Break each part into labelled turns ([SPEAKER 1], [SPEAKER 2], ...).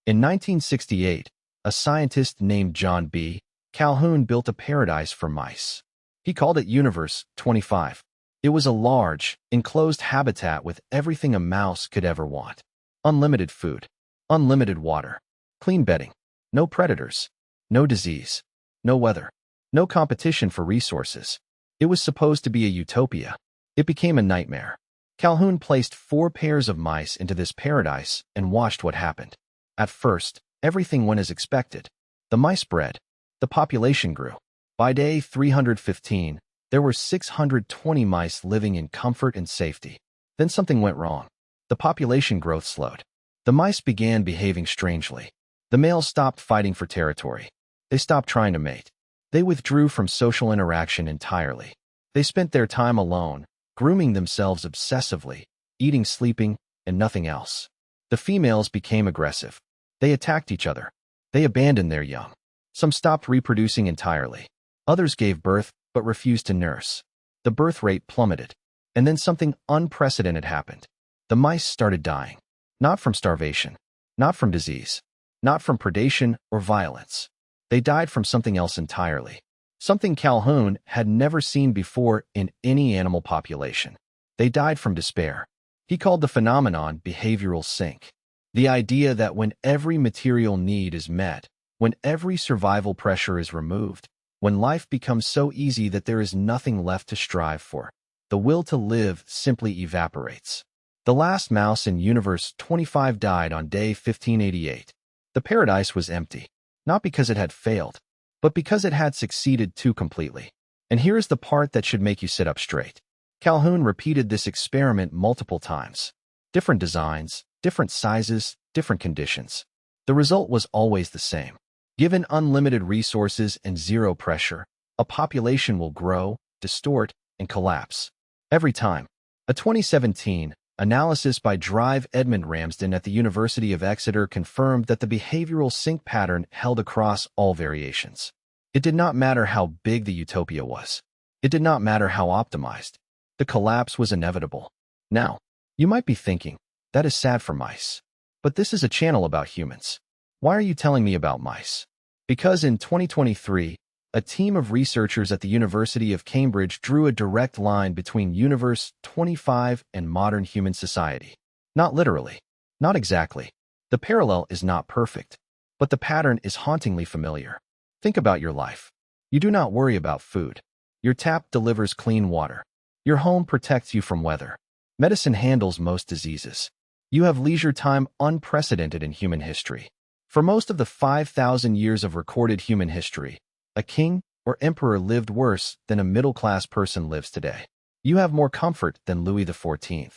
[SPEAKER 1] In 1968, a scientist named John B. Calhoun built a paradise for mice. He called it Universe 25. It was a large, enclosed habitat with everything a mouse could ever want. Unlimited food, unlimited water, clean bedding, no predators, no disease, no weather, no competition for resources. It was supposed to be a utopia. It became a nightmare. Calhoun placed 4 pairs of mice into this paradise and watched what happened. At first, everything went as expected. The mice bred. The population grew. By day 315, there were 620 mice living in comfort and safety. Then something went wrong. The population growth slowed. The mice began behaving strangely. The males stopped fighting for territory. They stopped trying to mate. They withdrew from social interaction entirely. They spent their time alone, grooming themselves obsessively, eating, sleeping, and nothing else. The females became aggressive. They attacked each other. They abandoned their young. Some stopped reproducing entirely. Others gave birth but refused to nurse. The birth rate plummeted. And then something unprecedented happened. The mice started dying. Not from starvation. Not from disease. Not from predation or violence. They died from something else entirely. Something Calhoun had never seen before in any animal population. They died from despair. He called the phenomenon behavioral sink. The idea that when every material need is met, when every survival pressure is removed, when life becomes so easy that there is nothing left to strive for, the will to live simply evaporates. The last mouse in Universe 25 died on day 1588. The paradise was empty, not because it had failed, but because it had succeeded too completely. And here is the part that should make you sit up straight. Calhoun repeated this experiment multiple times. Different designs, different sizes, different conditions. The result was always the same. Given unlimited resources and zero pressure, a population will grow, distort, and collapse. Every time. A 2017 analysis by Drive Edmund Ramsden at the University of Exeter confirmed that the behavioral sink pattern held across all variations. It did not matter how big the utopia was. It did not matter how optimized. The collapse was inevitable. Now, you might be thinking, that is sad for mice. But this is a channel about humans. Why are you telling me about mice? Because in 2023, a team of researchers at the University of Cambridge drew a direct line between Universe 25 and modern human society. Not literally. Not exactly. The parallel is not perfect. But the pattern is hauntingly familiar. Think about your life. You do not worry about food. Your tap delivers clean water. Your home protects you from weather. Medicine handles most diseases. You have leisure time unprecedented in human history. For most of the 5,000 years of recorded human history, a king or emperor lived worse than a middle-class person lives today. You have more comfort than Louis XIV.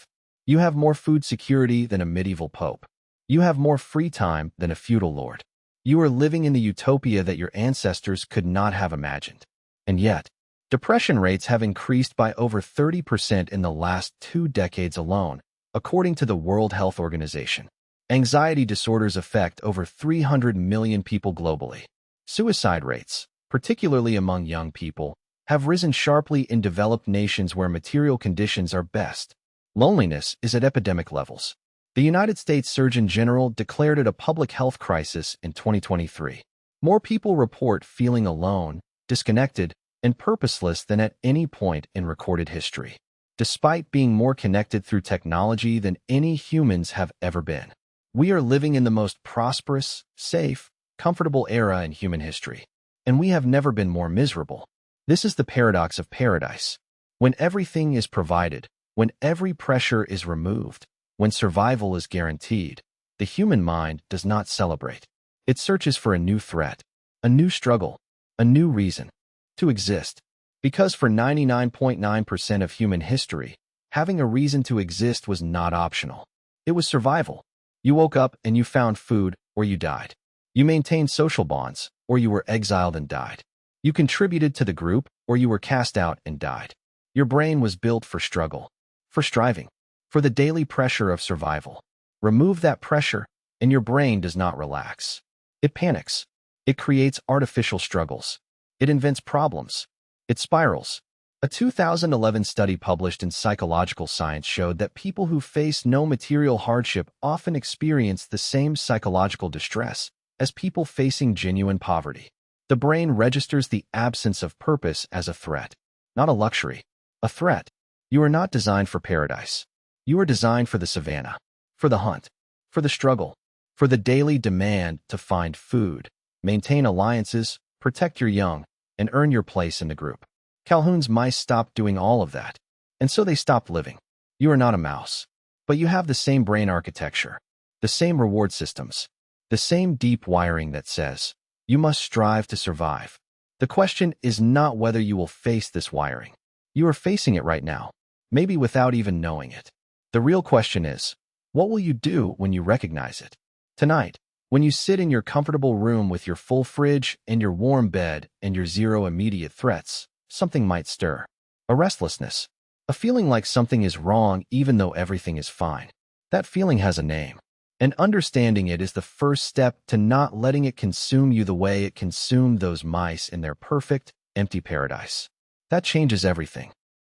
[SPEAKER 1] You have more food security than a medieval pope. You have more free time than a feudal lord. You are living in the utopia that your ancestors could not have imagined. And yet, depression rates have increased by over 30% in the last 2 decades alone, according to the World Health Organization. Anxiety disorders affect over 300 million people globally. Suicide rates, particularly among young people, have risen sharply in developed nations where material conditions are best. Loneliness is at epidemic levels. The United States Surgeon General declared it a public health crisis in 2023. More people report feeling alone, disconnected, and purposeless than at any point in recorded history, despite being more connected through technology than any humans have ever been. We are living in the most prosperous, safe, comfortable era in human history, and we have never been more miserable. This is the paradox of paradise. When everything is provided, when every pressure is removed, when survival is guaranteed, the human mind does not celebrate. It searches for a new threat, a new struggle, a new reason to exist. Because for 99.9% of human history, having a reason to exist was not optional. It was survival. You woke up and you found food, or you died. You maintained social bonds, or you were exiled and died. You contributed to the group, or you were cast out and died. Your brain was built for struggle, for striving, for the daily pressure of survival. Remove that pressure, and your brain does not relax. It panics. It creates artificial struggles. It invents problems. It spirals. A 2011 study published in Psychological Science showed that people who face no material hardship often experience the same psychological distress as people facing genuine poverty. The brain registers the absence of purpose as a threat, not a luxury. A threat. You are not designed for paradise. You are designed for the savannah, for the hunt, for the struggle, for the daily demand to find food, maintain alliances, protect your young, and earn your place in the group. Calhoun's mice stopped doing all of that, and so they stopped living. You are not a mouse, but you have the same brain architecture, the same reward systems, the same deep wiring that says, you must strive to survive. The question is not whether you will face this wiring. You are facing it right now, maybe without even knowing it. The real question is, what will you do when you recognize it? Tonight, when you sit in your comfortable room with your full fridge and your warm bed and your zero immediate threats, something might stir. A restlessness. A feeling like something is wrong even though everything is fine. That feeling has a name. And understanding it is the first step to not letting it consume you the way it consumed those mice in their perfect, empty paradise. That changes everything.